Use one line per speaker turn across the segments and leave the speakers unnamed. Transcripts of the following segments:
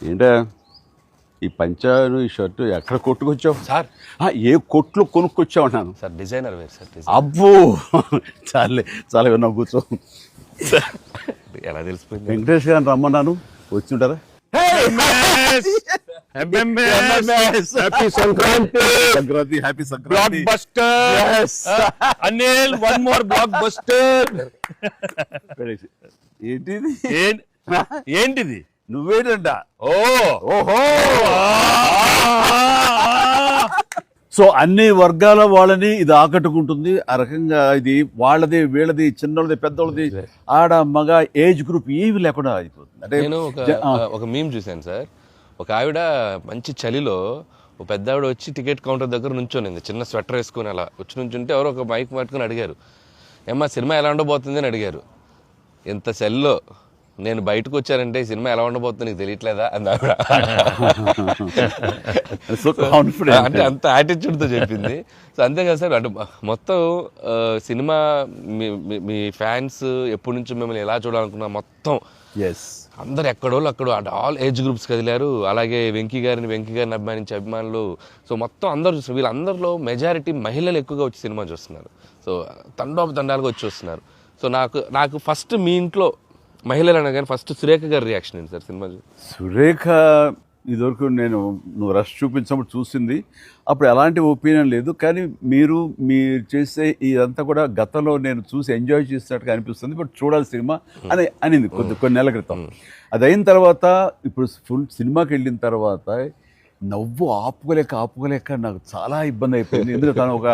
ఏంటా ఈ పంచాను ఈ షర్టు ఎక్కడ కొట్టుకొచ్చావు
సార్
ఏ కొట్లు కొనుక్కొచ్చావు అన్నాను.
సార్ డిజైనర్ వేర్ సార్
అబ్బో చాలే చాలా విన్నావు కూర్చో.
ఎలా తెలిసిపోయింది?
వెంకటేష్ గారిని రమ్మన్నాను, వచ్చి ఉంటారా?
Happy Sankranti.
Sankranti happy Sankranti.
Block buster Anil, one more block buster.
ఏంటిది?
ఏంటిది?
నువ్వేనంట.
ఓహో
సో అన్ని వర్గాల వాళ్ళని ఇది ఆకట్టుకుంటుంది. ఆ రకంగా ఇది వాళ్ళది వీళ్ళది చిన్నోళ్ళది పెద్దోళ్ళది ఆడ మగ ఏజ్ గ్రూప్ ఏవి లేకుండా అయిపోతుంది. అంటే
నేను ఒక మీమ్ చూశాను సార్. ఒక ఆవిడ మంచి చలిలో ఒక పెద్ద ఆవిడ వచ్చి టికెట్ కౌంటర్ దగ్గర నుంచోనింది, చిన్న స్వెటర్ వేసుకుని అలా వచ్చి నుంచుంటే ఎవరో ఒక మైక్ పట్టుకుని అడిగారు, ఏమ్మా సినిమా ఎలా ఉండబోతుంది అని అడిగారు. ఎంత చలిలో నేను బయటకు వచ్చానంటే ఈ సినిమా ఎలా ఉండబోతుంది నీకు తెలియట్లేదా అని ఆవిడ. అంటే అంత యాటిట్యూడ్తో చెప్పింది. సో అంతే కదా సార్, అంటే మొత్తం సినిమా మీ ఫ్యాన్స్ ఎప్పటి నుంచి మిమ్మల్ని ఎలా చూడాలనుకున్నా మొత్తం అందరు ఎక్కడోళ్ళు అక్కడ ఆల్ ఏజ్ గ్రూప్స్ కదిలారు. అలాగే వెంకీ గారిని అభిమానించే అభిమానులు, సో మొత్తం అందరూ చూస్తారు. వీళ్ళందరిలో మెజారిటీ మహిళలు ఎక్కువగా వచ్చి సినిమా చూస్తున్నారు. సో తండాలుగా వచ్చి చూస్తున్నారు. సో నాకు ఫస్ట్ మీ ఇంట్లో మహిళలు అనగానే ఫస్ట్ సురేఖ గారి రియాక్షన్ ఏంటి సార్ సినిమా?
సురేఖ ఇదివరకు నువ్వు రష్ చూపించినప్పుడు చూసింది, అప్పుడు ఎలాంటి ఒపీనియన్ లేదు. కానీ మీరు చేసే ఇదంతా కూడా గతంలో నేను చూసి ఎంజాయ్ చేసినట్టుగా అనిపిస్తుంది, బట్ చూడాలి సినిమా అని అనింది కొన్ని నెలల క్రితం. అది అయిన తర్వాత ఇప్పుడు ఫుల్ సినిమాకి వెళ్ళిన తర్వాత నవ్వు ఆపుకోలేక నాకు చాలా ఇబ్బంది అయిపోయింది. ఎందుకంటే తను ఒక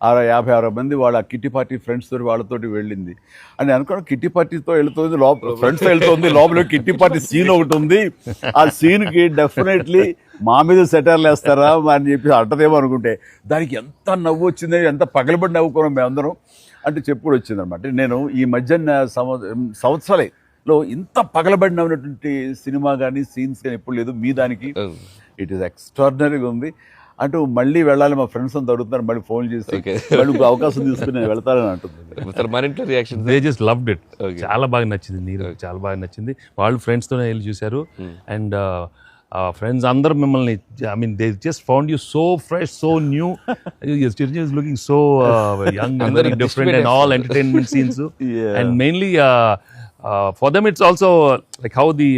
50-60 మంది వాళ్ళ కిట్టి పార్టీ ఫ్రెండ్స్ తోటి వాళ్ళతోటి వెళ్ళింది అని అనుకున్నాను. కిట్టి పార్టీతో వెళుతుంది, ఫ్రెండ్స్తో వెళ్తుంది, లోపల కిట్టి పార్టీ సీన్ ఒకటి ఉంది. ఆ సీన్కి డెఫినెట్లీ మా మీద సెటర్లు వేస్తారా అని చెప్పి అంటదేమో అనుకుంటే దానికి ఎంత నవ్వు వచ్చింది, ఎంత పగలబడి నవ్వుకున్నాం మేమందరం అంటే చెప్పుడు వచ్చింది అనమాట. నేను ఈ మధ్య సంవత్సరాలలో ఇంత పగలబడి నవ్వినటువంటి సినిమా కానీ సీన్స్ కానీ ఎప్పుడు లేదు. మీ దానికి ఇట్ ఈస్ ఎక్స్ట్రాడినరీగా ఉంది. అంటూ మళ్ళీ వెళ్ళాలి, మా ఫ్రెండ్స్ అంతా అడుగుతున్నారు, మళ్ళీ ఫోన్ చేసి మళ్ళీ అవకాశం తీసుకుని నేను వెళ్తానని అంటుంది.
They just loved it. చాలా బాగా నచ్చింది, నీరు చాలా బాగా నచ్చింది. వాళ్ళు ఫ్రెండ్స్తోనే వెళ్ళి చూశారు. అండ్ ఫ్రెండ్స్ అందరూ మిమ్మల్ని, I mean they just found you so fresh, so new, looking so young and very different and all entertainment scenes. And mainly for them it's also like how the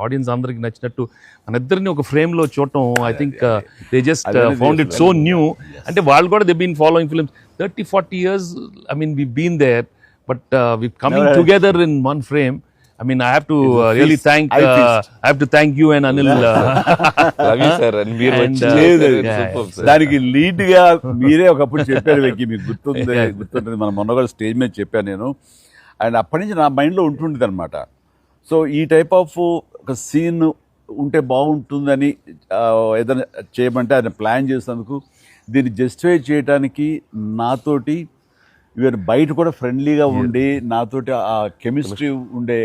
audience అందరికి నచ్చినట్టు మన ఇద్దరిని ఒక frame లో చూడటం, I think they just found it so new. అంటే వాళ్ళు కూడా they've been following films 30-40 years. I mean we've been there, but we've coming together in one frame. I mean I have to really thank you and Anil.
Love you sir. And మీరు
దానికి lead గా మీరే ఒకప్పుడు చెప్పారు వెంకీ, మీకు గుర్తుంది మన మొన్న కూడా స్టేజ్ మీద చెప్పాను నేను. అండ్ అప్పటి నుంచి నా మైండ్లో ఉంటుండేది అనమాట. సో ఈ టైప్ ఆఫ్ ఒక సీన్ ఉంటే బాగుంటుందని ఏదైనా చేయమంటే ఆయన ప్లాన్ చేసినందుకు, దీన్ని జస్టిఫై చేయడానికి నాతోటి ఈవెన్ బయట కూడా ఫ్రెండ్లీగా ఉండి నాతోటి ఆ కెమిస్ట్రీ ఉండే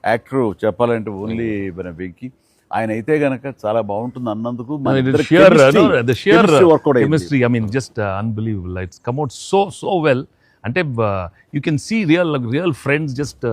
యాక్టర్ చెప్పాలంటే ఓన్లీ మన వెంకీ. ఆయన అయితే గనక చాలా బాగుంటుంది అన్నందుకు
chemistry, I mean just unbelievable. It's come out so well. అంటే you can see real friends just